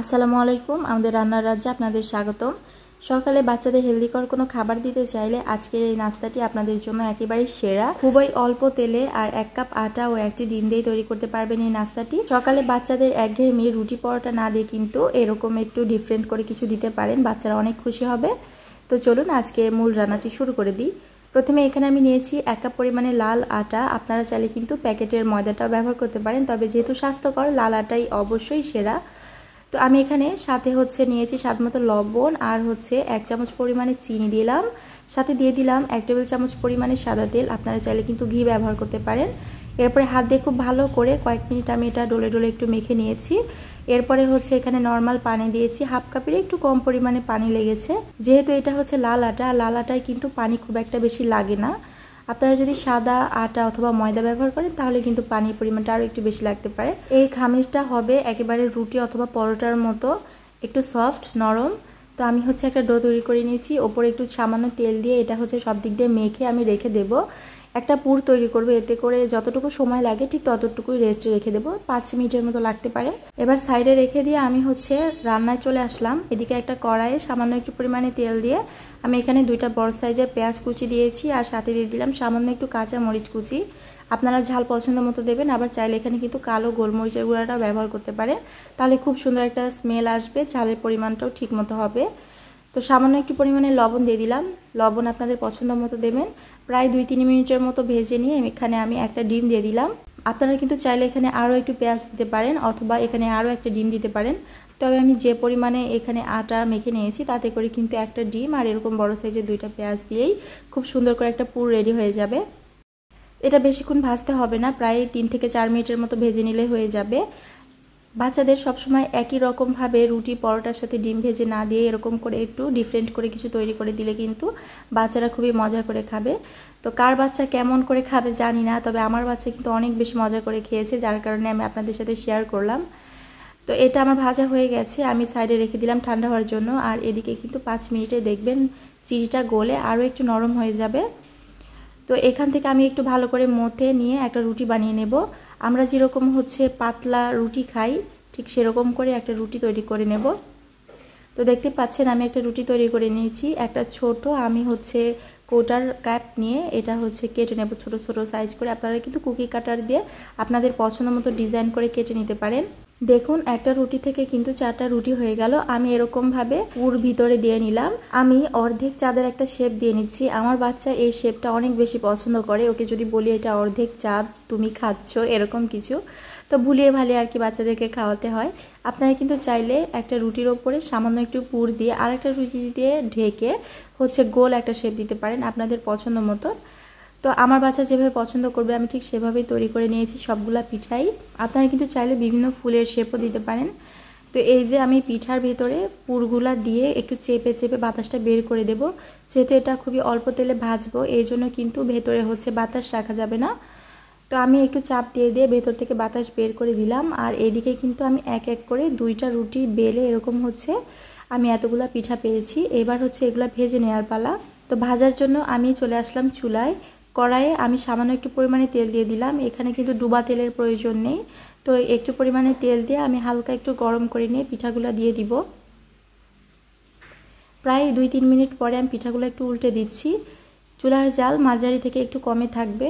আসসালামু আলাইকুম। আমাদের রান্নার রাজ্যে আপনাদের স্বাগতম। সকালে বাচ্চাদের হেলদিকর কোনো খাবার দিতে চাইলে আজকের এই নাস্তাটি আপনাদের জন্য একেবারেই সেরা। খুবই অল্প তেলে আর 1 কাপ আটা ও 1টি ডিম দিয়ে তৈরি করতে পারবেন এই নাস্তাটি। সকালে বাচ্চাদের একঘেয়েমি রুটি পরোটা না দিয়ে কিন্তু এরকম একটু ডিফারেন্ট করে কিছু দিতে পারেন, বাচ্চারা অনেক খুশি হবে। তো চলুন আজকে মূল রান্নাটি শুরু করে দিই। প্রথমে এখানে আমি নিয়েছি 1 কাপ পরিমাণে লাল আটা। আপনারা চাইলে কিন্তু প্যাকেটের ময়দাটাও ব্যবহার করতে পারেন, তবে যেহেতু স্বাস্থ্যকর লাল আটাই অবশ্যই সেরা। তো আমি এখানে সাথে নিয়েছি স্বাদমতো লবণ আর 1 চামচ পরিমাণে চিনি দিলাম। সাথে দিয়ে দিলাম 1 টেবিল চামচ পরিমাণে সাদা তেল। আপনারা চাইলে কিন্তু ঘি ব্যবহার করতে পারেন। এরপরে হাত দিয়ে খুব ভালো করে কয়েক মিনিট আমি এটা ডলে ডলে একটু মেখে নিয়েছি। এরপরে এখানে নর্মাল পানি দিয়েছি, হাফ কাপের একটু কম পরিমাণে পানি লেগেছে। যেহেতু এটা লাল আটা, লাল আটায় কিন্তু পানি খুব একটা বেশি লাগে না। আপনারা যদি সাদা আটা অথবা ময়দা ব্যবহার করেন তাহলে কিন্তু পানির পরিমাণটা আরও একটু বেশি লাগতে পারে। এই খামিরটা হবে একেবারে রুটি অথবা পরোটার মতো একটু সফট নরম। তো আমি একটা ডো তৈরি করে নিয়েছি, ওপরে একটু সামান্য তেল দিয়ে এটা সব দিক দিয়ে মেখে আমি রেখে দেব। একটা পুর তৈরি করব, এতে করে যতটুকু সময় লাগে ঠিক ততটুকুই রেস্টে রেখে দেবো, 5 মিনিটের মতো লাগতে পারে। এবার সাইডে রেখে দিয়ে আমি রান্নায় চলে আসলাম। এদিকে একটা কড়াইয়ে সামান্য একটু পরিমাণে তেল দিয়ে আমি এখানে 2টা বড় সাইজের পেঁয়াজ কুচি দিয়েছি আর সাথে দিয়ে দিলাম সামান্য একটু কাঁচা মরিচ কুচি। আপনারা ঝাল পছন্দ মতো দেবেন, আবার চাইলে এখানে কিন্তু কালো গোলমরিচের গুঁড়াটাও ব্যবহার করতে পারেন, তাহলে খুব সুন্দর একটা স্মেল আসবে, ঝালের পরিমাণটাও ঠিক মতো হবে। তো সামান্য একটু পরিমাণে লবণ দিয়ে দিলাম, লবণ আপনাদের পছন্দ মতো দেবেন। প্রায় 2-3 মিনিটের মতো ভেজে নিয়ে এখানে আমি একটা ডিম দিয়ে দিলাম। আপনারা কিন্তু চাইলে এখানে আরও একটু পেঁয়াজ দিতে পারেন অথবা এখানে আরও একটা ডিম দিতে পারেন, তবে আমি যে পরিমাণে এখানে আটা মেখে নিয়েছি তাতে করে কিন্তু একটা ডিম আর এরকম বড় সাইজের 2টা পেঁয়াজ দিয়েই খুব সুন্দর করে একটা পুর রেডি হয়ে যাবে। এটা বেশিক্ষণ ভাজতে হবে না, প্রায় 3 থেকে 4 মিনিটের মতো ভেজে নিলে হয়ে যাবে। বাচ্চাদের সবসময় একই রকমভাবে রুটি পরোটার সাথে ডিম ভেজে না দিয়ে এরকম করে একটু ডিফারেন্ট করে কিছু তৈরি করে দিলে কিন্তু বাচ্চারা খুবই মজা করে খাবে। তো কার বাচ্চা কেমন করে খাবে জানি না, তবে আমার বাচ্চা কিন্তু অনেক বেশি মজা করে খেয়েছে, যার কারণে আমি আপনাদের সাথে শেয়ার করলাম। তো এটা আমার ভাজা হয়ে গেছে, আমি সাইডে রেখে দিলাম ঠান্ডা হওয়ার জন্য। আর এদিকে কিন্তু 5 মিনিটে দেখবেন চিনিটা গলে আরও একটু নরম হয়ে যাবে। তো এখান থেকে আমি একটু ভালো করে মথে নিয়ে একটা রুটি বানিয়ে নেব। আমরা যেরকম পাতলা রুটি খাই ঠিক সেরকম করে একটা রুটি তৈরি করে নেব। তো দেখতে পাচ্ছেন আমি একটা রুটি তৈরি করে নিয়েছি। একটা ছোট আমি কোটার ক্যাপ নিয়ে এটা কেটে নেব ছোট ছোট সাইজ করে। আপনারা কিন্তু কুকি কাটার দিয়ে আপনাদের পছন্দ মতো ডিজাইন করে কেটে নিতে পারেন। দেখুন একটা রুটি থেকে কিন্তু 4টা রুটি হয়ে গেল। আমি এরকমভাবে পুর ভিতরে দিয়ে নিলাম। আমি অর্ধেক চাঁদের একটা শেপ দিয়ে নিচ্ছি। আমার বাচ্চা এই শেপটা অনেক বেশি পছন্দ করে, ওকে যদি বলি এটা অর্ধেক চাঁদ তুমি খাচ্ছ এরকম কিছু, তো ভুলিয়ে ভালিয়ে আর কি বাচ্চাদেরকে খাওয়াতে হয়। আপনারা কিন্তু চাইলে একটা রুটির ওপরে সামান্য একটু পুর দিয়ে আরেকটা রুটি দিয়ে ঢেকে গোল একটা শেপ দিতে পারেন আপনাদের পছন্দ মতো। তো আমার বাচ্চা যেভাবে পছন্দ করবে আমি ঠিক সেভাবেই তৈরি করে নিয়েছি সবগুলা পিঠাই। আপনারা কিন্তু চাইলে বিভিন্ন ফুলের শেপও দিতে পারেন। তো এই যে আমি পিঠার ভেতরে পুরগুলা দিয়ে একটু চেপে চেপে বাতাসটা বের করে দেব। যেহেতু এটা খুবই অল্প তেলে ভাজবো এই জন্য কিন্তু ভেতরে বাতাস রাখা যাবে না। তো আমি একটু চাপ দিয়ে দিয়ে ভেতর থেকে বাতাস বের করে দিলাম। আর এদিকে কিন্তু আমি এক এক করে 2টা রুটি বেলে এরকম আমি এতগুলা পিঠা পেয়েছি। এবার এগুলা ভেজে নেওয়ার পালা। তো ভাজার জন্য আমি চলে আসলাম চুলায়। কড়াইয়ে আমি সামান্য একটু পরিমাণে তেল দিয়ে দিলাম। এখানে কিন্তু ডুবা তেলের প্রয়োজন নেই। তো একটু পরিমাণে তেল দিয়ে আমি হালকা একটু গরম করে নিয়ে পিঠাগুলো দিয়ে দিব। প্রায় 2-3 মিনিট পরে আমি পিঠাগুলো একটু উল্টে দিচ্ছি। চুলার জাল মাঝারি থেকে একটু কমে থাকবে।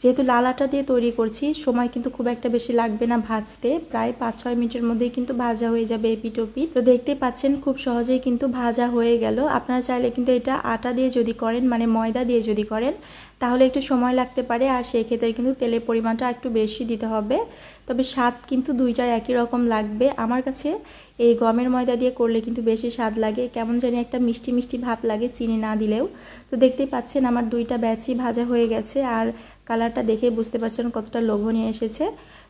যেহেতু লাল আটা দিয়ে তৈরি করছি সময় কিন্তু খুব একটা বেশি লাগবে না ভাজতে, প্রায় 5-6 মিনিটের মধ্যেই কিন্তু ভাজা হয়ে যাবে এপিঠ ওপিঠ। তো দেখতে পাচ্ছেন খুব সহজেই কিন্তু ভাজা হয়ে গেল। আপনারা চাইলে কিন্তু এটা আটা দিয়ে যদি করেন মানে ময়দা দিয়ে যদি করেন তাহলে একটু সময় লাগতে পারে, আর সেই ক্ষেত্রে কিন্তু তেলের পরিমাণটা একটু বেশি দিতে হবে। তবে স্বাদ কিন্তু 2টার একই রকম লাগবে। আমার কাছে এই গমের ময়দা দিয়ে করলে কিন্তু বেশি স্বাদ লাগে, কেমন জানি একটা মিষ্টি মিষ্টি ভাব লাগে চিনি না দিলেও। তো দেখতেই পাচ্ছেন আমার 2টা ব্যাচই ভাজা হয়ে গেছে, আর কালারটা দেখে বুঝতে পারছেন কতটা লোভনীয় এসেছে।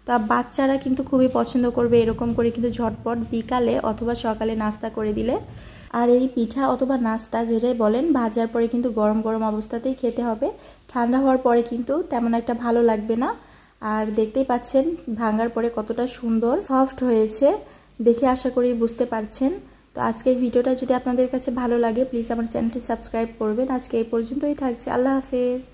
তো বাচ্চারা কিন্তু খুবই পছন্দ করবে এরকম করে কিন্তু ঝটপট বিকালে অথবা সকালে নাস্তা করে দিলে। আর এই পিঠা অথবা নাস্তা যেটাই বলেন ভাজার পরে কিন্তু গরম গরম অবস্থাতেই খেতে হবে, ঠান্ডা হওয়ার পরে কিন্তু তেমন একটা ভালো লাগবে না। আর দেখতেই পাচ্ছেন ভাঙার পরে কতটা সুন্দর সফট হয়েছে, দেখে আশা করি বুঝতে পারছেন। তো আজকের ভিডিওটা যদি আপনাদের কাছে ভালো লাগে প্লিজ আমার চ্যানেলটি সাবস্ক্রাইব করবেন। আজকে এই পর্যন্তই থাকছে, আল্লাহ হাফেজ।